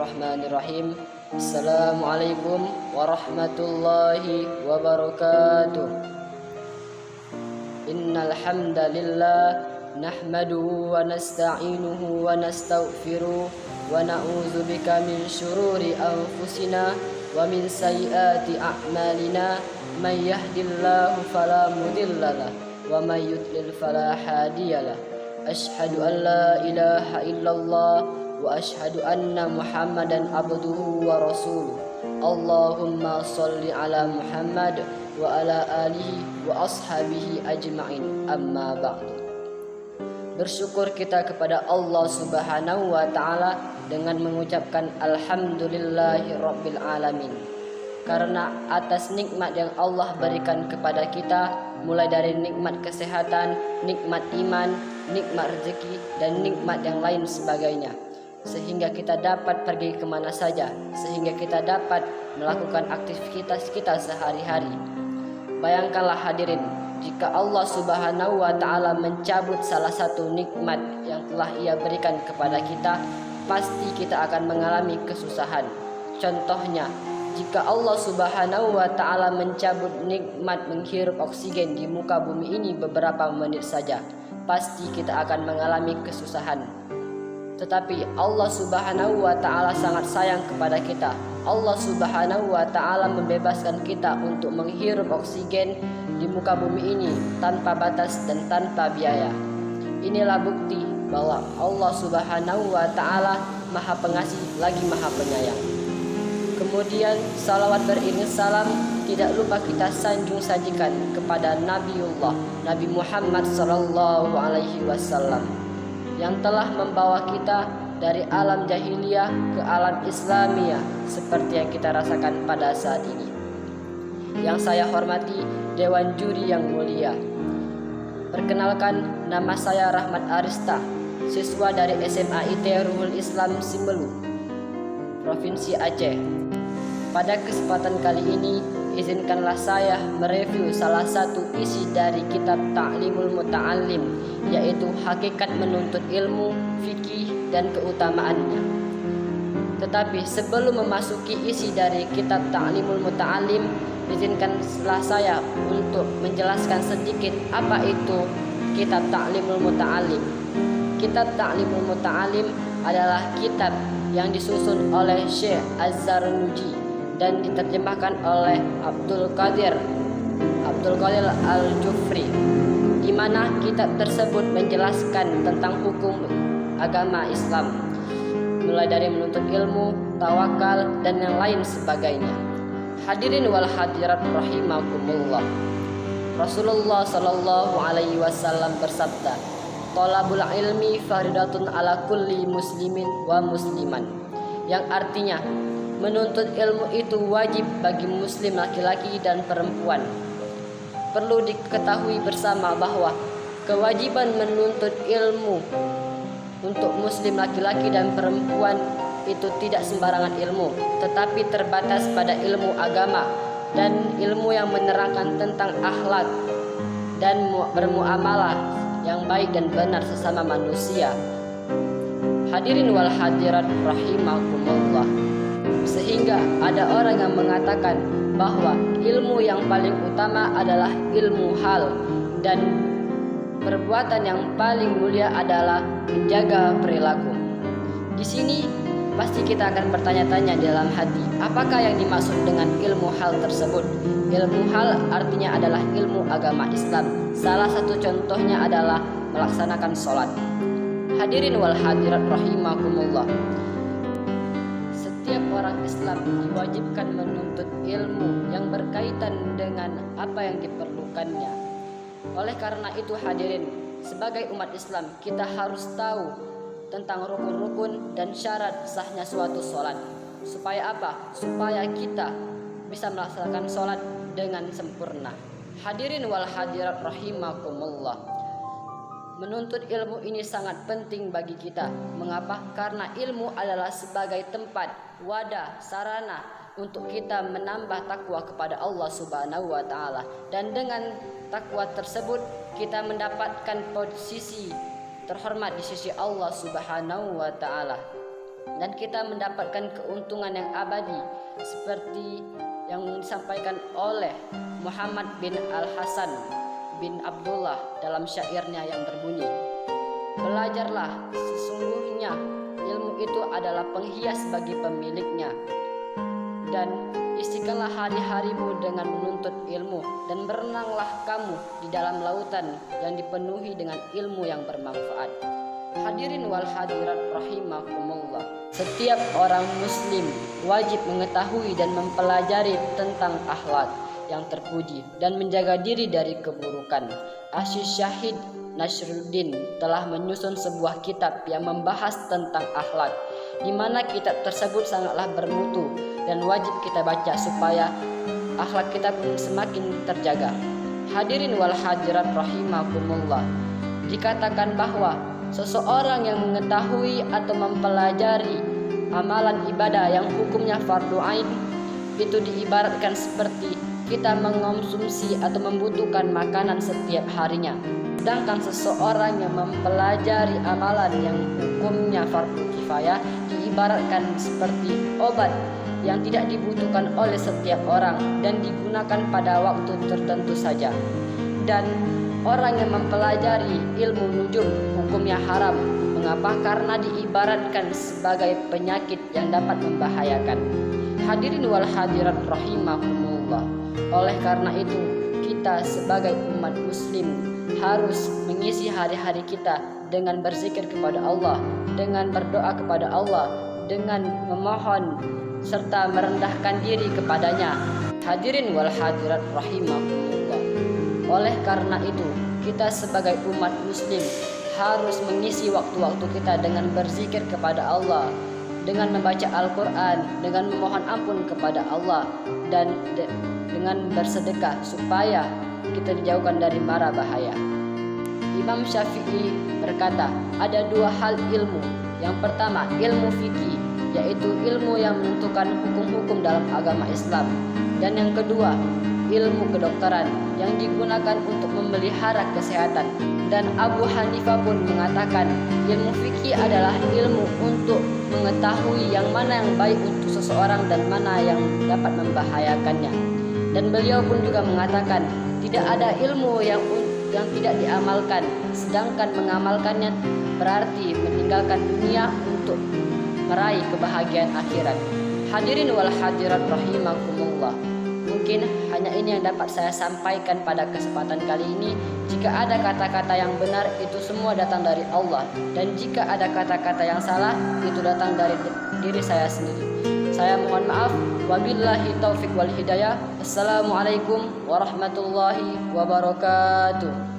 Bismillahirrahmanirrahim. Assalamualaikum warahmatullahi wabarakatuh. Innal hamdalillah nahmaduhu wa nasta'inuhu wa nastaghfiruh wa na'udzu bika min syururi anfusina wa min sayyiati a'malina. May yahdihillahu fala mudhillalah wa may yudlil fala hadiyalah. Asyhadu an la ilaha illallah wa asyhadu anna Muhammadan abduhu wa rasuluh. Allahumma sholli ala Muhammad wa ala alihi wa ashabihi ajma'in. Amma ba'du. Bersyukur kita kepada Allah Subhanahu wa taala dengan mengucapkan alhamdulillahi rabbil alamin. Karena atas nikmat yang Allah berikan kepada kita, mulai dari nikmat kesehatan, nikmat iman, nikmat rezeki, dan nikmat yang lain sebagainya, sehingga kita dapat pergi kemana saja, sehingga kita dapat melakukan aktivitas kita sehari-hari. Bayangkanlah hadirin, jika Allah Subhanahu wa ta'ala mencabut salah satu nikmat yang telah Ia berikan kepada kita, pasti kita akan mengalami kesusahan. Contohnya, jika Allah Subhanahu wa ta'ala mencabut nikmat menghirup oksigen di muka bumi ini beberapa menit saja, pasti kita akan mengalami kesusahan. Tetapi Allah Subhanahu wa ta'ala sangat sayang kepada kita. Allah Subhanahu wa ta'ala membebaskan kita untuk menghirup oksigen di muka bumi ini tanpa batas dan tanpa biaya. Inilah bukti bahwa Allah Subhanahu wa ta'ala Maha Pengasih lagi Maha Penyayang. Kemudian salawat beriring salam tidak lupa kita sanjung sajikan kepada Nabiullah Nabi Muhammad sallallahu alaihi wasallam yang telah membawa kita dari alam jahiliyah ke alam Islamiyah seperti yang kita rasakan pada saat ini. Yang saya hormati Dewan Juri yang mulia. Perkenalkan, nama saya Rahmat Arista, siswa dari SMA IT Ruhul Islam Simbelu, Provinsi Aceh. Pada kesempatan kali ini, izinkanlah saya mereview salah satu isi dari kitab Ta'limul Muta'allim, yaitu Hakikat Menuntut Ilmu, Fikih, dan Keutamaannya. Tetapi sebelum memasuki isi dari kitab Ta'limul Muta'allim, izinkanlah saya untuk menjelaskan sedikit apa itu kitab Ta'limul Muta'allim. Kitab Ta'limul Muta'allim adalah kitab yang disusun oleh Syekh Az-Zarnuji dan diterjemahkan oleh Abdul Qadir Al-Jufri, di mana kitab tersebut menjelaskan tentang hukum agama Islam, mulai dari menuntut ilmu, tawakal, dan yang lain sebagainya. Hadirin wal hadirat rahimakumullah. Rasulullah sallallahu alaihi wasallam bersabda, "Thalabul ilmi faridatun ala kulli muslimin wa musliman." Yang artinya, menuntut ilmu itu wajib bagi muslim laki-laki dan perempuan. Perlu diketahui bersama bahwa kewajiban menuntut ilmu untuk muslim laki-laki dan perempuan itu tidak sembarangan ilmu, tetapi terbatas pada ilmu agama dan ilmu yang menerangkan tentang akhlak dan bermuamalah yang baik dan benar sesama manusia. Hadirin wal hadirat rahimakumullah. Sehingga ada orang yang mengatakan bahwa ilmu yang paling utama adalah ilmu hal, dan perbuatan yang paling mulia adalah menjaga perilaku. Di sini pasti kita akan bertanya-tanya dalam hati, apakah yang dimaksud dengan ilmu hal tersebut? Ilmu hal artinya adalah ilmu agama Islam. Salah satu contohnya adalah melaksanakan sholat. Hadirin wal hadirat rahimakumullah. Setiap orang Islam diwajibkan menuntut ilmu yang berkaitan dengan apa yang diperlukannya. Oleh karena itu hadirin, sebagai umat Islam kita harus tahu tentang rukun-rukun dan syarat sahnya suatu sholat. Supaya apa? Supaya kita bisa melaksanakan sholat dengan sempurna. Hadirin wal hadirat rahimakumullah. Menuntut ilmu ini sangat penting bagi kita. Mengapa? Karena ilmu adalah sebagai tempat, wadah, sarana untuk kita menambah takwa kepada Allah Subhanahu wa ta'ala. Dan dengan takwa tersebut kita mendapatkan posisi terhormat di sisi Allah Subhanahu wa ta'ala. dan kita mendapatkan keuntungan yang abadi seperti yang disampaikan oleh Muhammad bin Al-Hasan bin Abdullah dalam syairnya yang berbunyi, belajarlah, sesungguhnya ilmu itu adalah penghias bagi pemiliknya, dan isikanlah hari-harimu dengan menuntut ilmu, dan berenanglah kamu di dalam lautan yang dipenuhi dengan ilmu yang bermanfaat. Hadirin wal hadirat rahimakumullah. Setiap orang muslim wajib mengetahui dan mempelajari tentang akhlak yang terpuji dan menjaga diri dari keburukan. Asy-Syahid Nasruddin telah menyusun sebuah kitab yang membahas tentang akhlak, di mana kitab tersebut sangatlah bermutu dan wajib kita baca supaya akhlak kita pun semakin terjaga. Hadirin wal hadirat rahimakumullah. Dikatakan bahwa seseorang yang mengetahui atau mempelajari amalan ibadah yang hukumnya fardu ain itu diibaratkan seperti kita mengonsumsi atau membutuhkan makanan setiap harinya. Sedangkan seseorang yang mempelajari amalan yang hukumnya fardu kifayah diibaratkan seperti obat yang tidak dibutuhkan oleh setiap orang dan digunakan pada waktu tertentu saja. Dan orang yang mempelajari ilmu nujum hukumnya haram. Mengapa? Karena diibaratkan sebagai penyakit yang dapat membahayakan. Hadirin wal hadirat rahimakumullah. Oleh karena itu, kita sebagai umat muslim harus mengisi hari-hari kita dengan berzikir kepada Allah, dengan berdoa kepada Allah, dengan memohon serta merendahkan diri kepadanya. Hadirin wal hadirat rahimakumullah. Oleh karena itu, kita sebagai umat muslim harus mengisi waktu-waktu kita dengan berzikir kepada Allah, dengan membaca Al-Quran, dengan memohon ampun kepada Allah, dan dengan bersedekah supaya kita dijauhkan dari mara bahaya. Imam Syafi'i berkata, ada dua hal ilmu. Yang pertama, ilmu fikih, yaitu ilmu yang menentukan hukum-hukum dalam agama Islam. Dan yang kedua, ilmu kedokteran yang digunakan untuk memelihara kesehatan. Dan Abu Hanifah pun mengatakan ilmu fikih adalah ilmu untuk mengetahui yang mana yang baik untuk seseorang dan mana yang dapat membahayakannya. Dan beliau pun juga mengatakan tidak ada ilmu yang tidak diamalkan, sedangkan mengamalkannya berarti meninggalkan dunia untuk meraih kebahagiaan akhirat. Hadirin wal hadirat rahimakumullah. Mungkin hanya ini yang dapat saya sampaikan pada kesempatan kali ini. Jika ada kata-kata yang benar, itu semua datang dari Allah. Dan jika ada kata-kata yang salah, itu datang dari diri saya sendiri. Saya mohon maaf. Wabillahi taufiq wal hidayah. Assalamualaikum warahmatullahi wabarakatuh.